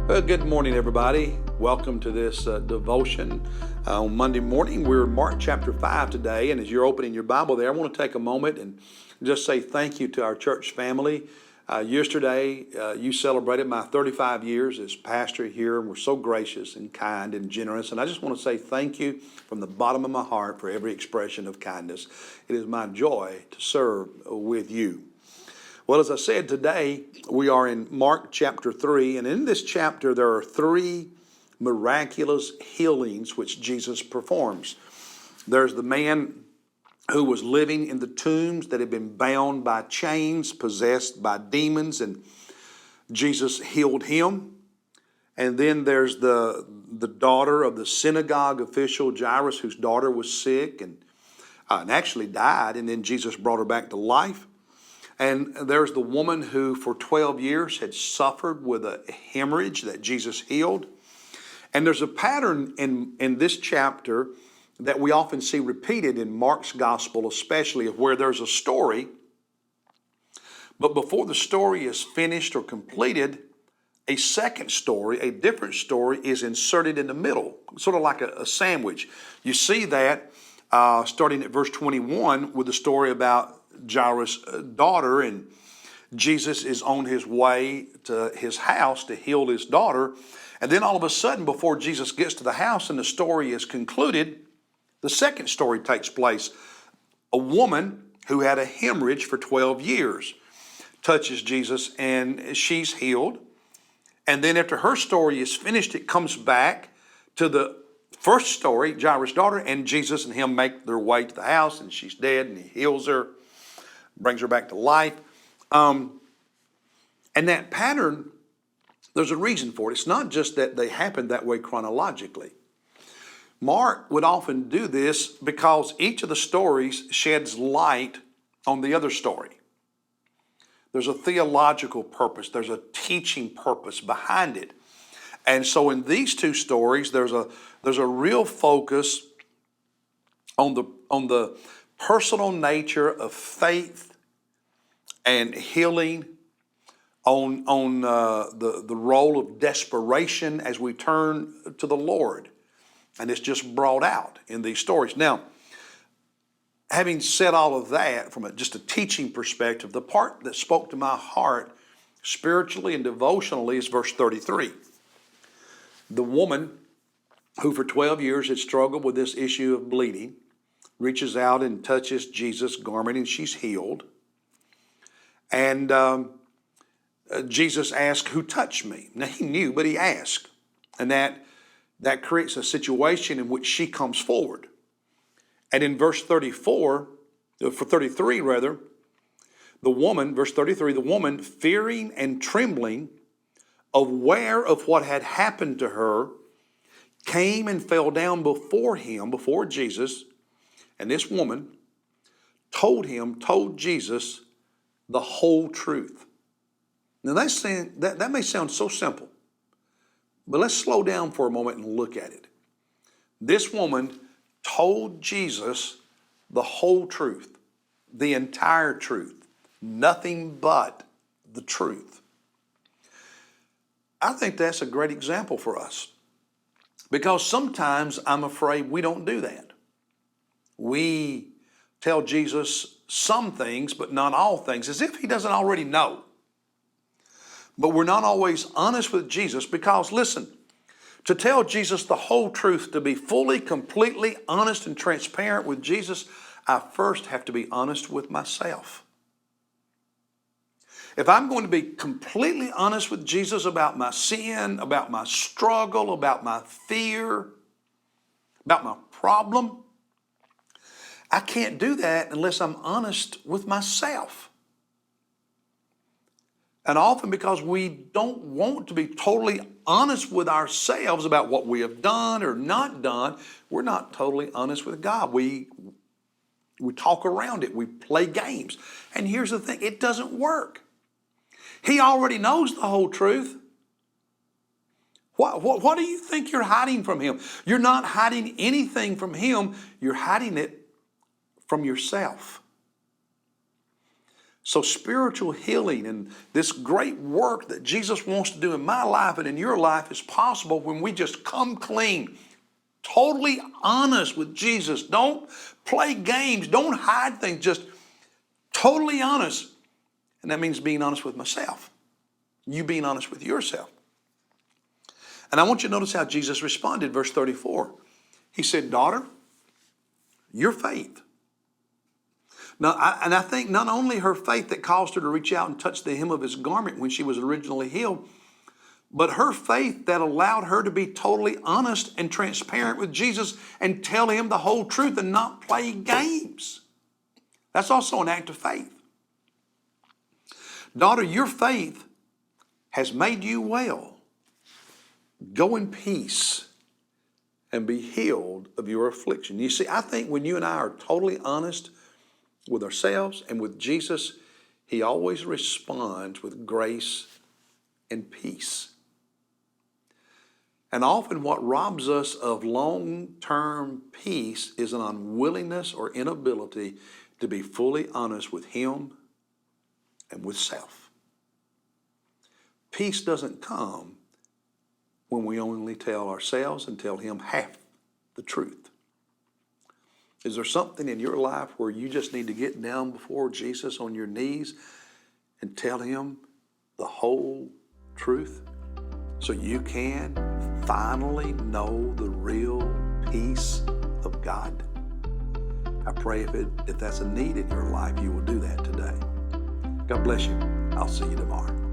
Well, good morning, everybody. Welcome to this devotion. On Monday morning, we're in Mark chapter 5 today, and as you're opening your Bible there, I want to take a moment and just say thank you to our church family. Yesterday, you celebrated my 35 years as pastor here, and we're so gracious and kind and generous, and I just want to say thank you from the bottom of my heart for every expression of kindness. It is my joy to serve with you. Well, as I said, today we are in Mark chapter 3, and in this chapter there are three miraculous healings which Jesus performs. There's the man who was living in the tombs that had been bound by chains, possessed by demons, and Jesus healed him. And then there's the daughter of the synagogue official, Jairus, whose daughter was sick and actually died, and then Jesus brought her back to life. And there's the woman who for 12 years had suffered with a hemorrhage that Jesus healed. And there's a pattern in this chapter that we often see repeated in Mark's gospel, especially of where there's a story, but before the story is finished or completed, a second story, a different story is inserted in the middle, sort of like a sandwich. You see that starting at verse 21 with the story about Jairus' daughter, and Jesus is on his way to his house to heal his daughter. And then all of a sudden, before Jesus gets to the house and the story is concluded, the second story takes place. A woman who had a hemorrhage for 12 years touches Jesus and she's healed. And then after her story is finished, it comes back to the first story, Jairus' daughter, and Jesus and him make their way to the house, and she's dead, and he heals her, brings her back to life. And that pattern, there's a reason for it. It's not just that they happened that way chronologically. Mark would often do this because each of the stories sheds light on the other story. There's a theological purpose. There's a teaching purpose behind it. And so in these two stories, there's a real focus on the personal nature of faith and healing, on the role of desperation as we turn to the Lord. And it's just brought out in these stories. Now, having said all of that from just a teaching perspective, the part that spoke to my heart spiritually and devotionally is verse 33. The woman who for 12 years had struggled with this issue of bleeding reaches out and touches Jesus' garment, and she's healed. And Jesus asked, "Who touched me?" Now he knew, but he asked. And that creates a situation in which she comes forward. And in verse 33 rather, verse 33, the woman, fearing and trembling, aware of what had happened to her, came and fell down before Jesus. And this woman told Jesus the whole truth. Now that may sound so simple, but let's slow down for a moment and look at it. This woman told Jesus the whole truth, the entire truth, nothing but the truth. I think that's a great example for us, because sometimes I'm afraid we don't do that. We tell Jesus some things, but not all things, as if he doesn't already know. But we're not always honest with Jesus because, listen, to tell Jesus the whole truth, to be fully, completely honest and transparent with Jesus, I first have to be honest with myself. If I'm going to be completely honest with Jesus about my sin, about my struggle, about my fear, about my problem, I can't do that unless I'm honest with myself. And often because we don't want to be totally honest with ourselves about what we have done or not done, we're not totally honest with God. We talk around it. We play games. And here's the thing, it doesn't work. He already knows the whole truth. What do you think you're hiding from him? You're not hiding anything from him. You're hiding it from yourself. So spiritual healing and this great work that Jesus wants to do in my life and in your life is possible when we just come clean, totally honest with Jesus. Don't play games. Don't hide things. Just totally honest. And that means being honest with myself. You being honest with yourself. And I want you to notice how Jesus responded, verse 34. He said, daughter, your faith. Now, I think not only her faith that caused her to reach out and touch the hem of his garment when she was originally healed, but her faith that allowed her to be totally honest and transparent with Jesus and tell him the whole truth and not play games. That's also an act of faith. Daughter, your faith has made you well. Go in peace and be healed of your affliction. You see, I think when you and I are totally honest with ourselves and with Jesus, he always responds with grace and peace. And often what robs us of long-term peace is an unwillingness or inability to be fully honest with him and with self. Peace doesn't come when we only tell ourselves and tell him half the truth. Is there something in your life where you just need to get down before Jesus on your knees and tell him the whole truth so you can finally know the real peace of God? I pray if that's a need in your life, you will do that today. God bless you. I'll see you tomorrow.